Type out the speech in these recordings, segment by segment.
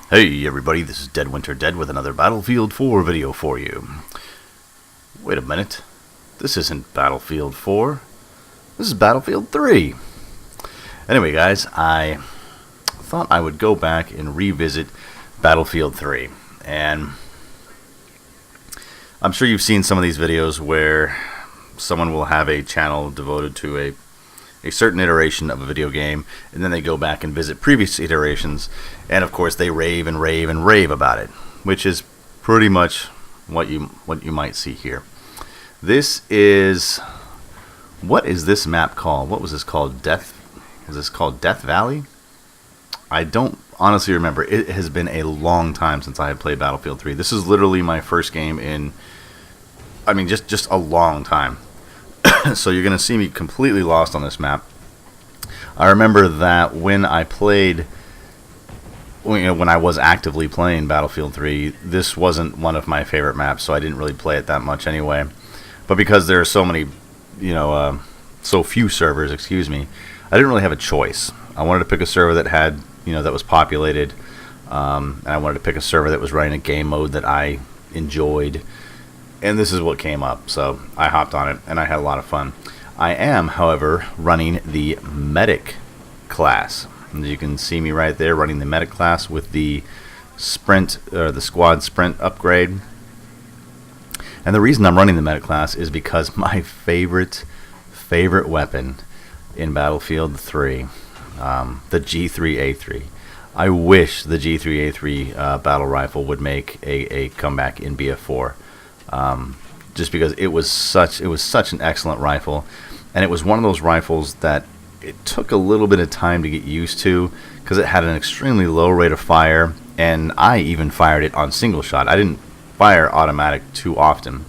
Hey everybody, this is Dead Winter Dead with another Battlefield 4 video for you. Wait a minute, this isn't Battlefield 4, this is Battlefield 3. Anyway guys, I thought I would go back and revisit Battlefield 3. And I'm sure you've seen some of these videos where someone will have a channel devoted to a certain iteration of a video game, and then they go back and visit previous iterations, and of course they rave and rave and rave about it, which is pretty much what you might see here. This is, what is this map called? What was this called? Is this called Death Valley? I don't honestly remember. It has been a long time since I had played Battlefield 3. This is literally my first game in, just a long time. So you're going to see me completely lost on this map. I remember that when I played, when I was actively playing Battlefield 3, this wasn't one of my favorite maps, so I didn't really play it that much anyway. But because there are so many, so few servers, I didn't really have a choice. I wanted to pick a server that had, that was populated, and I wanted to pick a server that was running a game mode that I enjoyed. And this is what came up, so I hopped on it, and I had a lot of fun. I am, however, running the Medic class. And you can see me right there running the Medic class with the Sprint, or the Squad Sprint upgrade. And the reason I'm running the Medic class is because my favorite weapon in Battlefield 3, the G3A3. I wish the G3A3 battle rifle would make a comeback in BF4. Just because it was such an excellent rifle, and it was one of those rifles that it took a little bit of time to get used to, because it had an extremely low rate of fire, and I even fired it on single shot. I didn't fire automatic too often,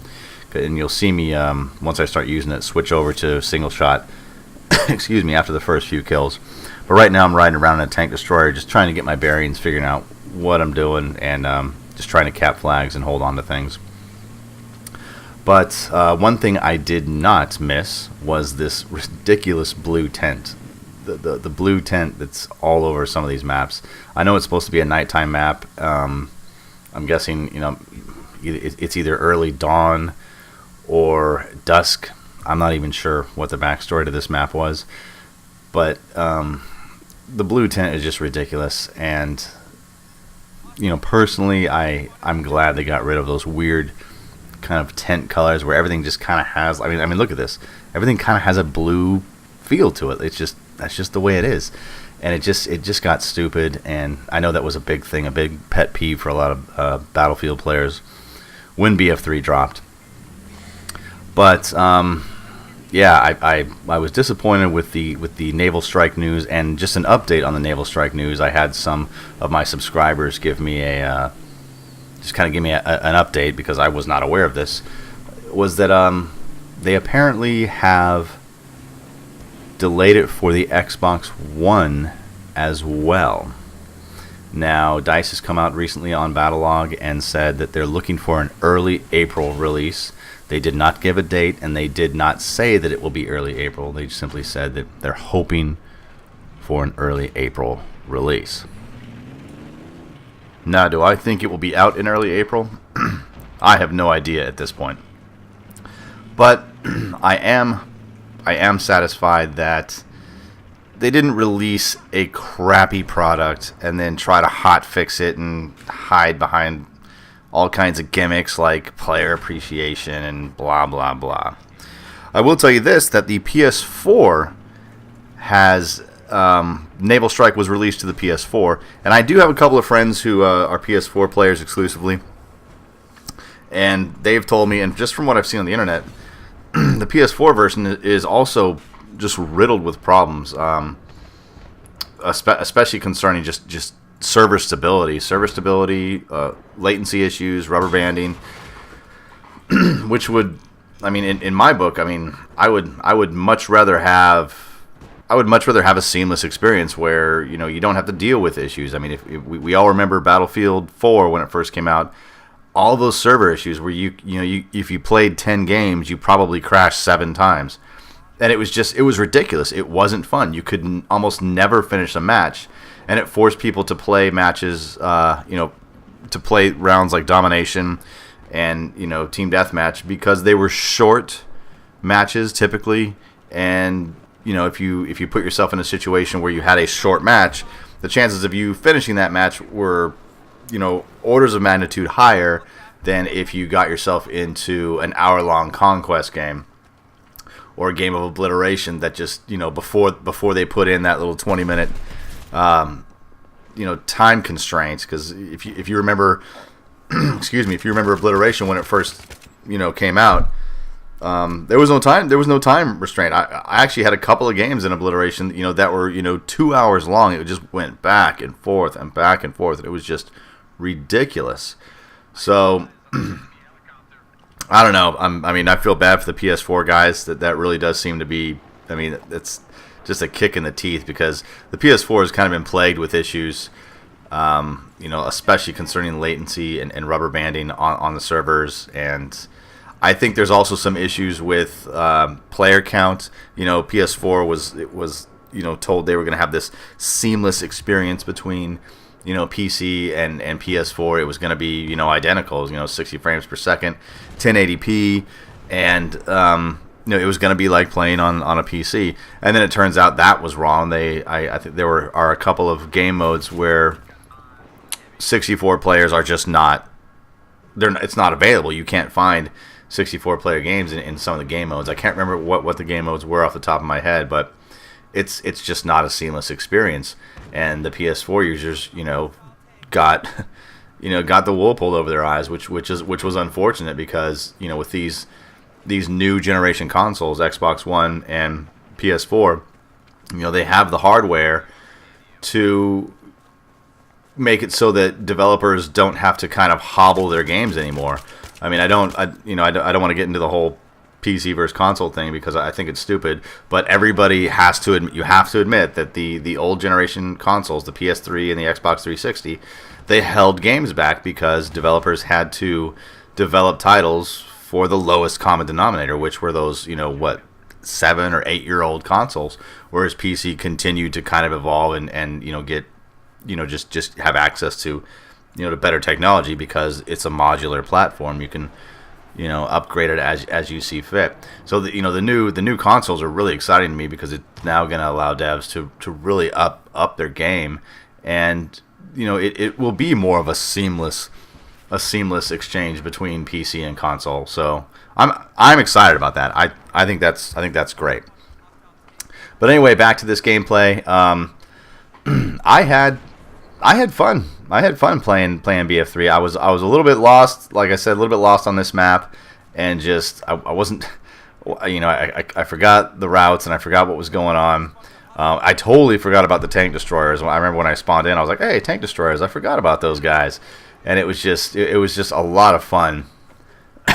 and you'll see me once I start using it switch over to single shot after the first few kills. But right now I'm riding around in a tank destroyer, just trying to get my bearings, figuring out what I'm doing, and just trying to cap flags and hold on to things. But one thing I did not miss was this ridiculous blue tent. The blue tent that's all over some of these maps. I know it's supposed to be a nighttime map. I'm guessing, it's either early dawn or dusk. I'm not even sure what the backstory to this map was. But the blue tent is just ridiculous. And, personally, I'm glad they got rid of those weird kind of tent colors where everything just kind of has, look at this, everything kind of has a blue feel to it. That's just the way it is, and it just got stupid. And I know that was a big thing, a big pet peeve for a lot of Battlefield players when BF3 dropped. But yeah, I was disappointed with the Naval Strike news, and just an update on the Naval Strike news. I had some of my subscribers give me an update, because I was not aware of this, was that they apparently have delayed it for the Xbox One as well. Now, DICE has come out recently on Battlelog and said that they're looking for an early April release. They did not give a date, and they did not say that it will be early April. They simply said that they're hoping for an early April release. Now, do I think it will be out in early April? I have no idea at this point. But I am satisfied that they didn't release a crappy product and then try to hot fix it and hide behind all kinds of gimmicks like player appreciation and blah blah blah. I will tell you this, that the PS4 has Naval Strike was released to the PS4, and I do have a couple of friends who are PS4 players exclusively, and they've told me, and just from what I've seen on the internet, the PS4 version is also just riddled with problems, especially concerning just server stability, latency issues, rubber banding, which would, in my book, I would much rather have a seamless experience where you don't have to deal with issues. If we all remember Battlefield 4 when it first came out, all those server issues where if you played 10 games, you probably crashed 7 times, and it was ridiculous. It wasn't fun. You could almost never finish a match, and it forced people to play matches, to play rounds like domination and team deathmatch, because they were short matches typically, and if you put yourself in a situation where you had a short match, the chances of you finishing that match were orders of magnitude higher than if you got yourself into an hour-long conquest game or a game of obliteration that just before they put in that little 20-minute time constraints. Because if you remember excuse me, if you remember obliteration when it first came out, there was no time restraint. I actually had a couple of games in obliteration that were 2 hours long. It just went back and forth and back and forth, and it was just ridiculous. So I don't know. I feel bad for the PS4 guys. That really does seem to be. It's just a kick in the teeth, because the PS4 has kind of been plagued with issues, especially concerning latency and rubber banding on the servers. And I think there's also some issues with player count. PS4 was told they were going to have this seamless experience between PC and PS4. It was going to be identical, 60 frames per second, 1080p, and it was going to be like playing on a PC. And then it turns out that was wrong. I think there are a couple of game modes where 64 players are just not. It's not available. You can't find 64 player games in some of the game modes. I can't remember what the game modes were off the top of my head, but it's just not a seamless experience. And the PS4 users, got the wool pulled over their eyes, which was unfortunate, because with these new generation consoles, Xbox One and PS4, they have the hardware to make it so that developers don't have to kind of hobble their games anymore. I don't want to get into the whole PC versus console thing, because I think it's stupid, but everybody has to admit, you have to admit that the old generation consoles, the PS3 and the Xbox 360, they held games back because developers had to develop titles for the lowest common denominator, which were those 7 or 8 year old consoles, whereas PC continued to kind of evolve and get just have access to to better technology, because it's a modular platform. You can upgrade it as you see fit. So the new consoles are really exciting to me, because it's now going to allow devs to really up their game, and it will be more of a seamless exchange between PC and console. So I'm excited about that. I think that's great. But anyway, back to this gameplay. I had fun. I had fun playing BF3. I was a little bit lost, like I said, a little bit lost on this map, and just I wasn't, I forgot the routes and I forgot what was going on. I totally forgot about the tank destroyers. I remember when I spawned in, I was like, "Hey, tank destroyers! I forgot about those guys." And it was just a lot of fun.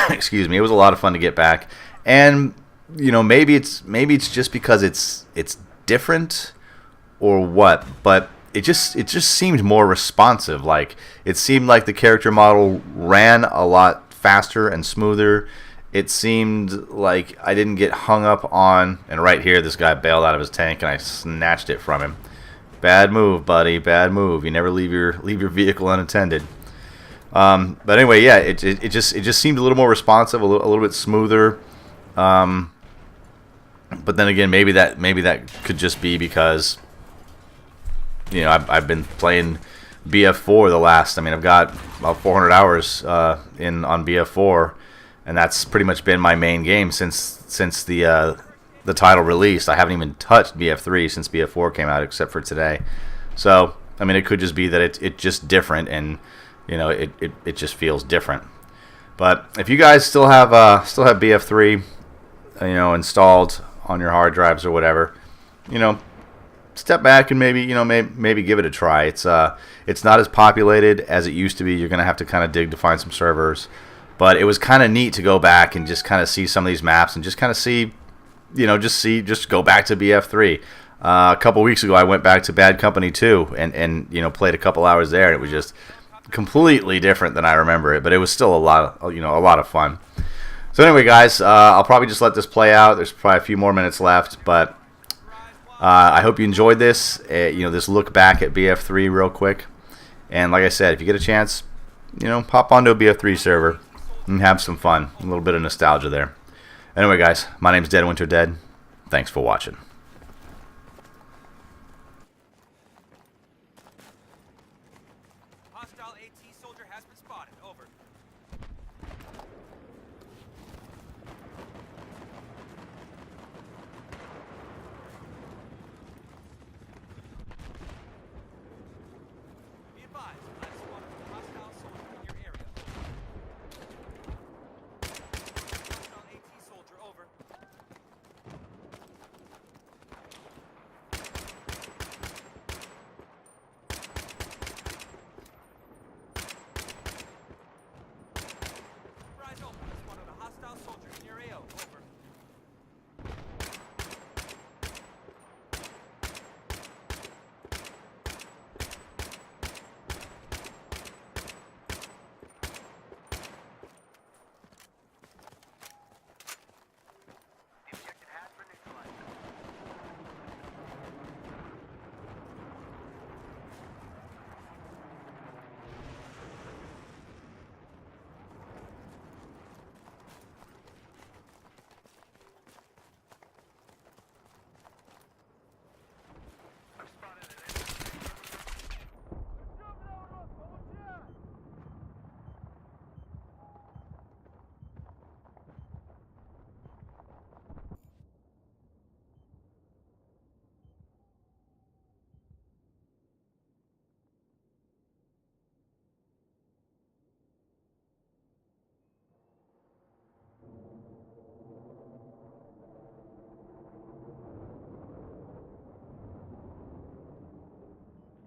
Excuse me, it was a lot of fun to get back. And maybe it's just because it's different or what, but it just seemed more responsive. Like, it seemed like the character model ran a lot faster and smoother. It seemed like I didn't get hung up on, and right here this guy bailed out of his tank and I snatched it from him. Bad move, buddy, bad move. You never leave your vehicle unattended. But anyway, yeah, it just seemed a little more responsive, a little bit smoother. But then again, maybe that could just be because I've been playing BF4 the last. I've got about 400 hours on BF4, and that's pretty much been my main game since the title released. I haven't even touched BF3 since BF4 came out, except for today. So it could just be that it's just different, and it just feels different. But if you guys still have BF3 installed on your hard drives or whatever, step back and maybe give it a try. It's not as populated as it used to be. You're gonna have to kind of dig to find some servers, but it was kind of neat to go back and just kind of see some of these maps and just kind of see, just go back to BF3. A couple weeks ago, I went back to Bad Company 2 and played a couple hours there, and it was just completely different than I remember it, but it was still a lot of fun. So anyway, guys, I'll probably just let this play out. There's probably a few more minutes left, but I hope you enjoyed this. This look back at BF3 real quick. And like I said, if you get a chance, pop onto a BF3 server and have some fun. A little bit of nostalgia there. Anyway, guys, my name's Dead Winter Dead. Thanks for watching. Hostile AT soldier has been spotted. Over. Be advised, last squad of hostile soldier in your area. Hostile AT soldier. Over. Rise open. Last squad of hostile soldier in your AO. Over.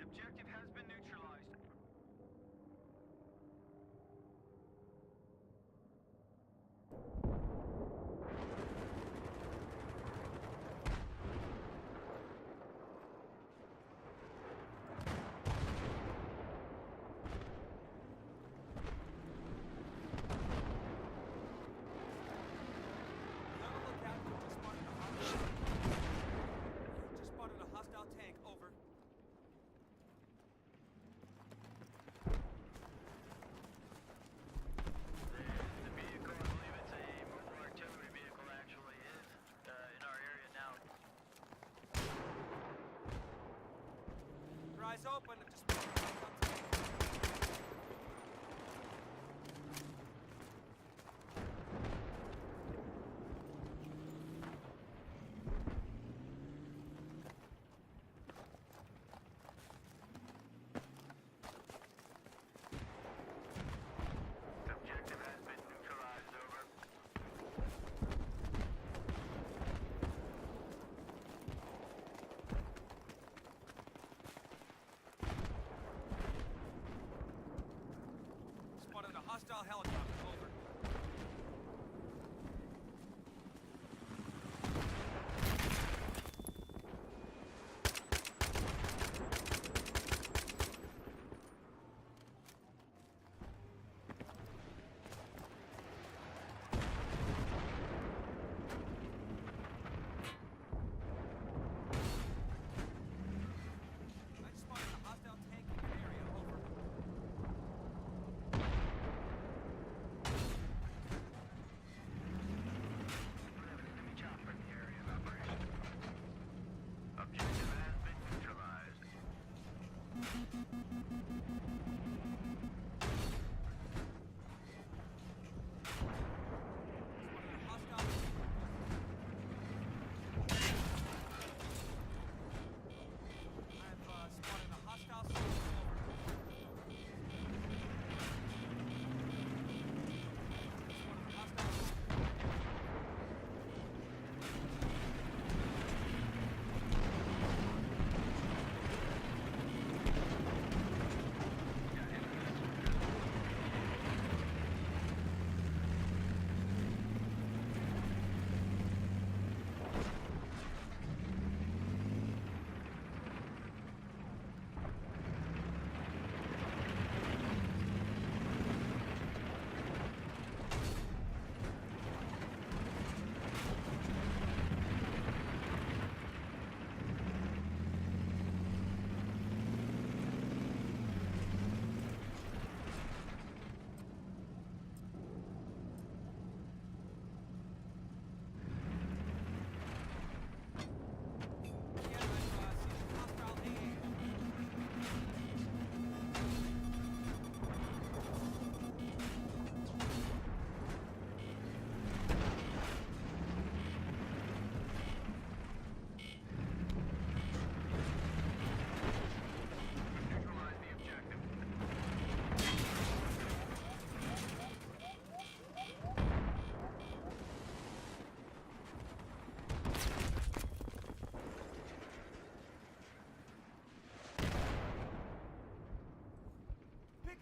Objective has been neutralized. Just spotted a hostile tank. Over. The vehicle, I believe it's a mobile artillery vehicle, actually is in our area now. Rise open. Just spotted a hostile tank. Objective has been neutralized. Over. Spotted a hostile helicopter. Over. I just spotted a hostile tank in your area. Over. Enemy chopper in the area of operation. Objective has been neutralized. Spotted a hostile. I've spotted a hostile soldier. Over. Spotted a hostile soldier.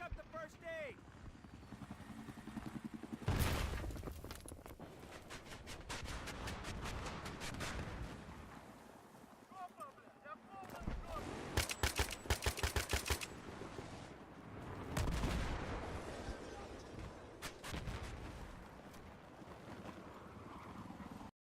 up the first aid!